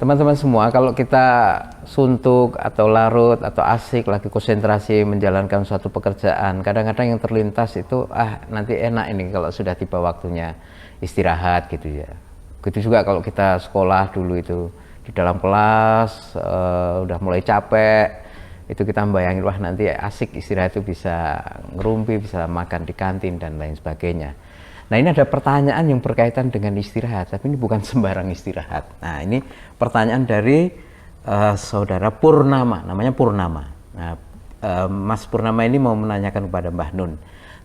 Teman-teman semua, kalau kita suntuk atau larut atau asik lagi konsentrasi menjalankan suatu pekerjaan, kadang-kadang yang terlintas itu nanti enak ini kalau sudah tiba waktunya istirahat gitu ya. Begitu juga kalau kita sekolah dulu itu di dalam kelas udah mulai capek, itu kita bayangin wah nanti asik istirahat itu bisa ngerumpi, bisa makan di kantin dan lain sebagainya. Nah, ini ada pertanyaan yang berkaitan dengan istirahat, tapi ini bukan sembarang istirahat. Nah, ini pertanyaan dari saudara Purnama, namanya Purnama. Nah, Mas Purnama ini mau menanyakan kepada Mbah Nun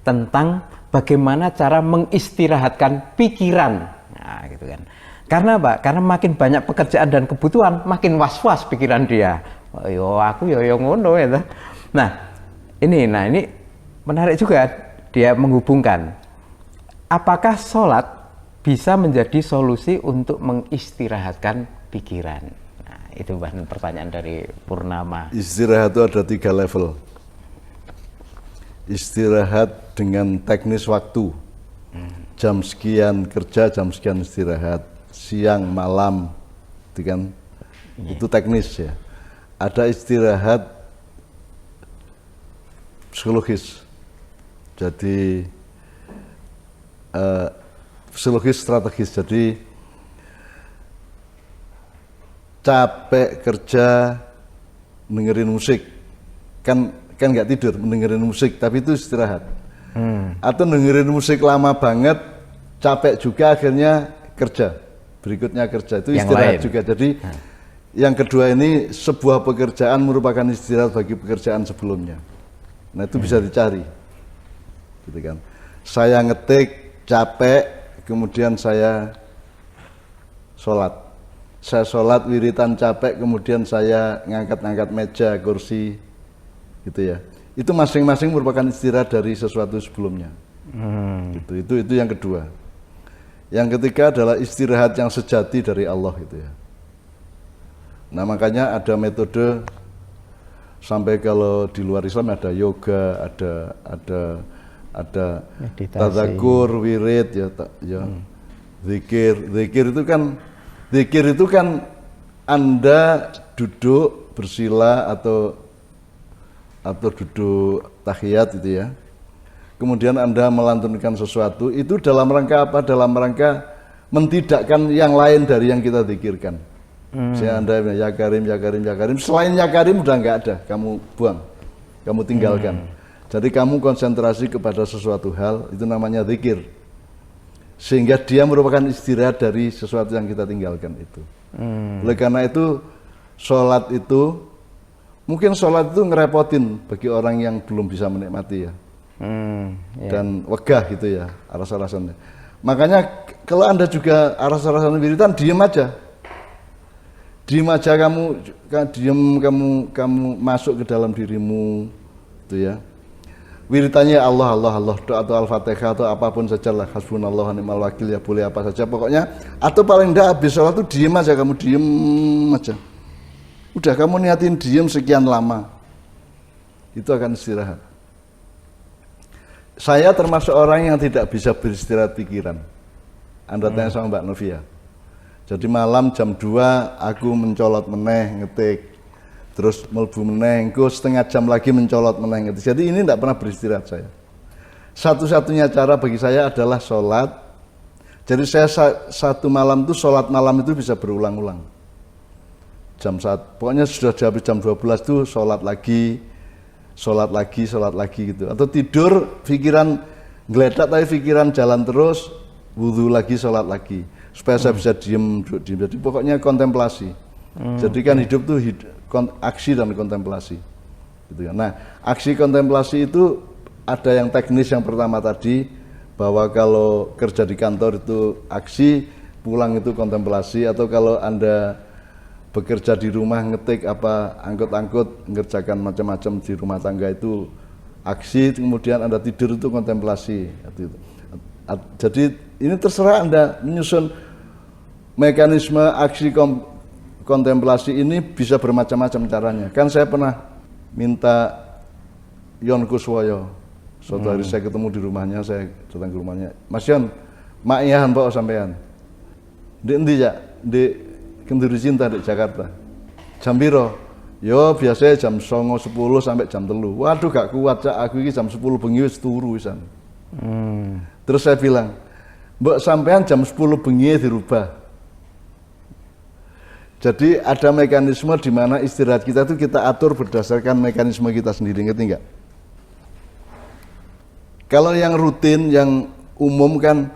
tentang bagaimana cara mengistirahatkan pikiran. Nah, gitu kan. Karena apa? Karena makin banyak pekerjaan dan kebutuhan, makin was-was pikiran dia. Aku ngono ya. Nah, ini menarik juga dia menghubungkan. Apakah sholat bisa menjadi solusi untuk mengistirahatkan pikiran? Nah, itu pertanyaan dari Purnama. Istirahat itu ada 3 level. Istirahat dengan teknis waktu. Jam sekian kerja, jam sekian istirahat. Siang, malam, itu kan? Itu teknis ya. Ada istirahat psikologis. Jadi psikologis strategis, jadi capek kerja dengerin musik kan nggak tidur, dengerin musik tapi itu istirahat. Atau dengerin musik lama banget capek juga akhirnya kerja berikutnya kerja, itu istirahat juga. Jadi yang kedua ini sebuah pekerjaan merupakan istirahat bagi pekerjaan sebelumnya. Nah itu bisa dicari gitu kan. Saya ngetik capek, kemudian saya sholat. Saya sholat wiritan capek, kemudian saya ngangkat-ngangkat meja, kursi, gitu ya. Itu masing-masing merupakan istirahat dari sesuatu sebelumnya. Itu yang kedua. Yang ketiga adalah istirahat yang sejati dari Allah, gitu ya. Nah makanya ada metode sampai kalau di luar Islam ada yoga, ada tadzakur, wirid ya, zikir itu kan Anda duduk bersila atau duduk tahiyat itu ya. Kemudian Anda melantunkan sesuatu itu dalam rangka apa? Dalam rangka mentidakkan yang lain dari yang kita zikirkan. Saya Anda ya Karim, ya Karim, ya Karim. Selain ya Karim udah nggak ada, kamu buang, kamu tinggalkan. Jadi kamu konsentrasi kepada sesuatu hal, itu namanya zikir. Sehingga dia merupakan istirahat dari sesuatu yang kita tinggalkan itu. Oleh karena itu, sholat itu, mungkin sholat itu ngerepotin bagi orang yang belum bisa menikmati ya. Dan wegah gitu ya, aras-arasannya. Makanya kalau Anda juga aras-arasan wiritan, diem aja. Diem aja kamu masuk ke dalam dirimu, itu ya. Wiritannya Allah, doa atau Al-Fatihah atau apapun saja lah, hasbunallah wa ni'mal wakil ya, boleh apa saja pokoknya. Atau paling enggak habis sholat itu diem aja, kamu diem aja. Udah kamu niatin diem sekian lama, itu akan istirahat. Saya termasuk orang yang tidak bisa beristirahat pikiran. Anda tanya sama Mbak Novia. Jadi malam jam 2 aku mencolot meneh ngetik. Terus melbu meneh, setengah jam lagi mencolot meneh. Jadi ini tidak pernah beristirahat saya. Satu-satunya cara bagi saya adalah sholat. Jadi saya satu malam itu sholat malam itu bisa berulang-ulang. Jam 1, pokoknya sudah habis jam 12 itu sholat lagi gitu. Atau tidur, pikiran ngeledak tapi pikiran jalan terus, wudhu lagi, sholat lagi. Supaya saya bisa diem. Jadi pokoknya kontemplasi. Jadi kan hidup tuh aksi dan kontemplasi gitu kan. Nah, aksi kontemplasi itu ada yang teknis yang pertama tadi, bahwa kalau kerja di kantor itu aksi, pulang itu kontemplasi. Atau kalau Anda bekerja di rumah, ngetik apa, angkut-angkut, ngerjakan macam-macam di rumah tangga itu aksi, kemudian Anda tidur itu kontemplasi. Jadi ini terserah Anda menyusun mekanisme aksi kontemplasi ini bisa bermacam-macam caranya. Kan saya pernah minta Yon Kuswoyo, suatu hari saya ketemu di rumahnya, saya datang ke rumahnya, Mas Yon, mak iyahan bawa sampean. Di endi ya? Di Kenduri Cinta di Jakarta. Jam piro? Yo biasanya jam 09.10 sampai jam 3. Waduh gak kuat cak, aku ini jam 10 bengi wis turu wisan. Terus saya bilang, mbok sampean jam 10 bengi dirubah. Jadi ada mekanisme di mana istirahat kita itu kita atur berdasarkan mekanisme kita sendiri, ngerti nggak? Kalau yang rutin, yang umum kan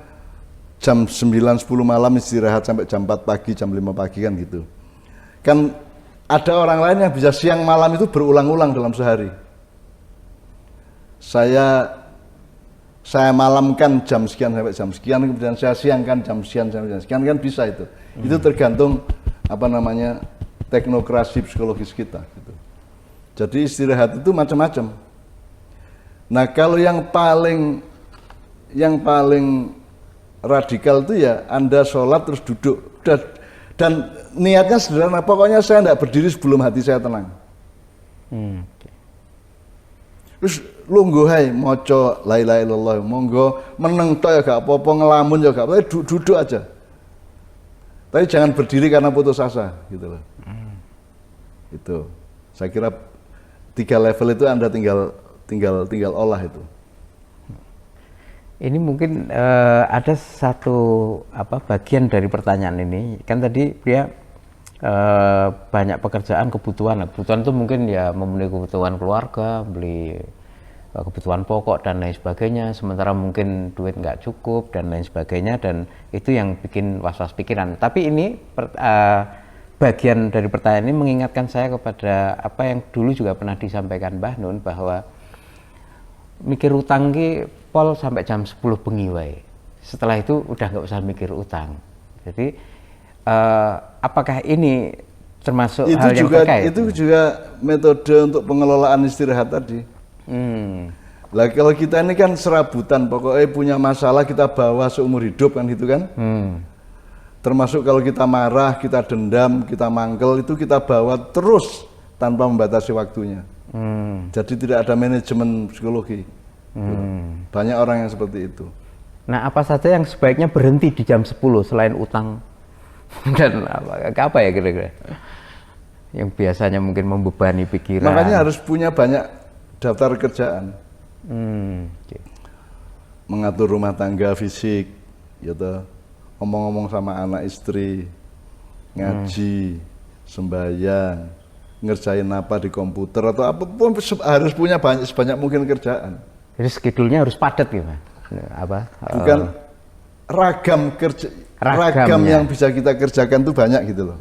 jam 9-10 malam istirahat sampai jam 4 pagi, jam 5 pagi kan gitu. Kan ada orang lain yang bisa siang malam itu berulang-ulang dalam sehari. Saya malamkan jam sekian sampai jam sekian, kemudian saya siangkan jam sekian sampai jam sekian, kan bisa itu. Itu tergantung apa namanya teknokrasi psikologis kita gitu. Jadi istirahat itu macam-macam. Nah kalau yang paling radikal itu ya Anda sholat terus duduk dan niatnya sederhana, pokoknya saya tidak berdiri sebelum hati saya tenang. Terus lungguh hai moco la ilaha illallah, monggo meneng tok ya gak apa-apa, ngelamun ya gak apa-apa, duduk aja. Tapi jangan berdiri karena putus asa, gitu loh. Itu, saya kira 3 level itu Anda tinggal olah itu. Ini mungkin ada satu bagian dari pertanyaan ini. Kan tadi dia banyak pekerjaan, kebutuhan itu mungkin ya memenuhi kebutuhan keluarga, beli kebutuhan pokok dan lain sebagainya, sementara mungkin duit nggak cukup dan lain sebagainya, dan itu yang bikin was-was pikiran. Tapi ini bagian dari pertanyaan ini mengingatkan saya kepada apa yang dulu juga pernah disampaikan Mbah Nun, bahwa mikir utang ki pol sampai jam 10 bengi wae. Setelah itu udah nggak usah mikir utang. Jadi apakah ini termasuk itu hal yang juga, terkait? itu juga metode untuk pengelolaan istirahat tadi. Lah kalau kita ini kan serabutan, pokoknya punya masalah kita bawa seumur hidup kan gitu kan. Termasuk kalau kita marah, kita dendam, kita mangkel, itu kita bawa terus tanpa membatasi waktunya. Jadi tidak ada manajemen psikologi. Banyak orang yang seperti itu. Nah, apa saja yang sebaiknya berhenti di jam 10 selain utang dan apa ya kira-kira yang biasanya mungkin membebani pikiran? Makanya harus punya banyak daftar kerjaan. Mengatur rumah tangga, fisik, gitu. Ngomong-ngomong sama anak istri, ngaji, sembahyang, ngerjain apa di komputer atau apapun, harus punya sebanyak mungkin kerjaan. Jadi schedule-nya harus padat gitu, bukan ragam kerja, ragam yang bisa kita kerjakan tuh banyak gitu loh.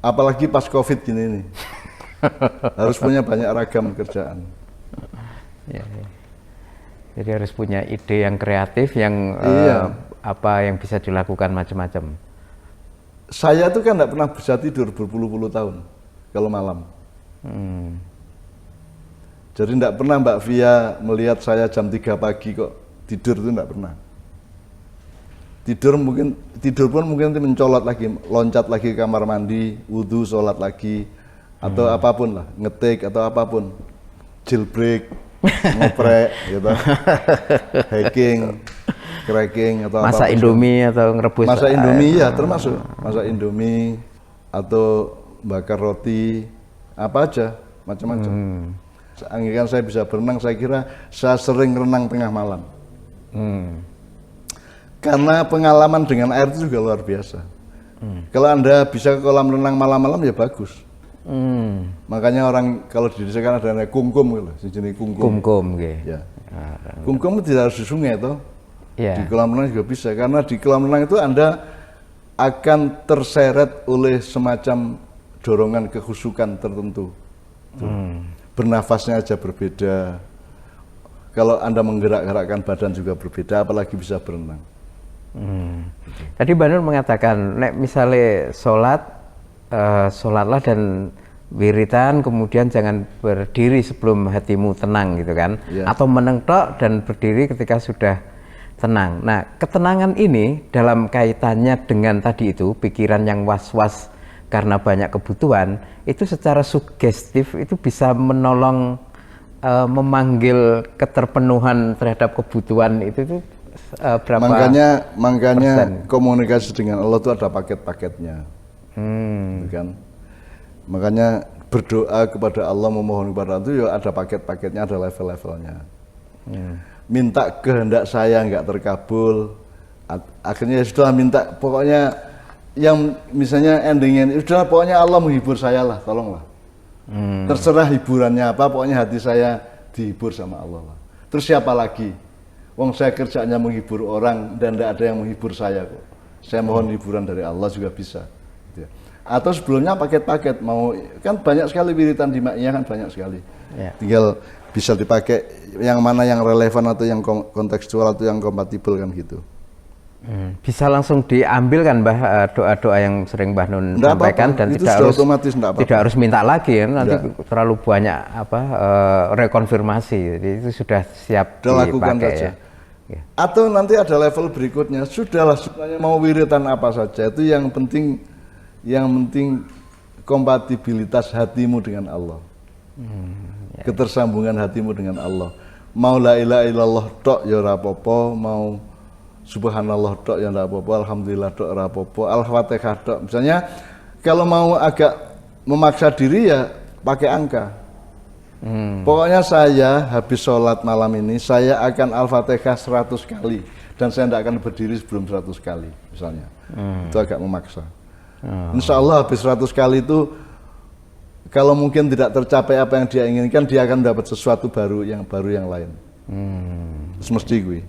Apalagi pas COVID gini nih, harus punya banyak ragam kerjaan. Ya. Jadi harus punya ide yang kreatif, yang yang bisa dilakukan macam-macam. Saya tuh kan nggak pernah bisa tidur berpuluh-puluh tahun kalau malam. Jadi nggak pernah Mbak Via melihat saya jam 3 pagi kok tidur, itu nggak pernah. Tidur pun mungkin nanti mencolot lagi, loncat lagi ke kamar mandi, wudhu, sholat lagi, atau apapun lah, ngetik atau apapun, jailbreak, ngoprek, gitu, hacking, cracking atau masak Indomie atau ngerebus. Masak Indomie ya termasuk, masak Indomie atau bakar roti, apa aja, macam-macam. Anggapan saya bisa berenang, saya kira saya sering renang tengah malam. Karena pengalaman dengan air itu juga luar biasa. Kalau Anda bisa ke kolam renang malam-malam ya bagus. Makanya orang kalau di desa kan ada namanya kumkum gitu, sejenis kumkum. Kumkum gitu. Ya. Kumkum tidak harus di sungai toh. Yeah. Di kolam renang juga bisa, karena di kolam renang itu Anda akan terseret oleh semacam dorongan kekhusyukan tertentu. Bernafasnya aja berbeda. Kalau Anda menggerak-gerakkan badan juga berbeda, apalagi bisa berenang. Tadi Mbak Nur mengatakan, nek misalnya sholatlah dan wiritan, kemudian jangan berdiri sebelum hatimu tenang gitu kan, atau menengtok dan berdiri ketika sudah tenang. Nah, ketenangan ini dalam kaitannya dengan tadi itu pikiran yang was-was karena banyak kebutuhan, itu secara sugestif itu bisa menolong memanggil keterpenuhan terhadap kebutuhan itu berapa? Makanya persen? komunikasi dengan Allah itu ada paket-paketnya. Gitu kan? Makanya berdoa kepada Allah, memohon kepada Allah itu ya ada paket-paketnya, ada level-levelnya. Minta kehendak saya nggak terkabul, akhirnya ya sudah minta, pokoknya yang misalnya endingnya sudah, pokoknya Allah menghibur saya lah, tolonglah. Terserah hiburannya apa, pokoknya hati saya dihibur sama Allah lah. Terus siapa lagi? Wong saya kerjanya menghibur orang dan tidak ada yang menghibur saya kok. Saya mohon hiburan dari Allah juga bisa. Gitu ya. Atau sebelumnya paket-paket, mau kan banyak sekali wiritan di Ma'iyah kan banyak sekali. Ya. Tinggal bisa dipakai yang mana yang relevan atau yang kontekstual atau yang kompatibel kan gitu. Bisa langsung diambil kan Mbah doa-doa yang sering Mbah Nun sampaikan dan itu tidak sudah harus otomatis, tidak harus minta lagi kan, nanti terlalu banyak rekonfirmasi, jadi itu sudah siap lakukan dipakai saja. Ya. Atau nanti ada level berikutnya, sudahlah sebenarnya mau wiritan apa saja itu yang penting kompatibilitas hatimu dengan Allah. Ketersambungan hatimu dengan Allah. Mau la ilaha illallah tok ya ora apa-apa, mau subhanallah tok ya ora apa-apa, alhamdulillah tok ora apa-apa, al-fatihah tok. Misalnya kalau mau agak memaksa diri ya pakai angka. Pokoknya saya habis sholat malam ini saya akan al-fatihah 100 kali dan saya tidak akan berdiri sebelum 100 kali misalnya. Itu agak memaksa. Insya Allah habis 100 kali itu kalau mungkin tidak tercapai apa yang dia inginkan, dia akan dapat sesuatu baru yang lain. Semesti gue.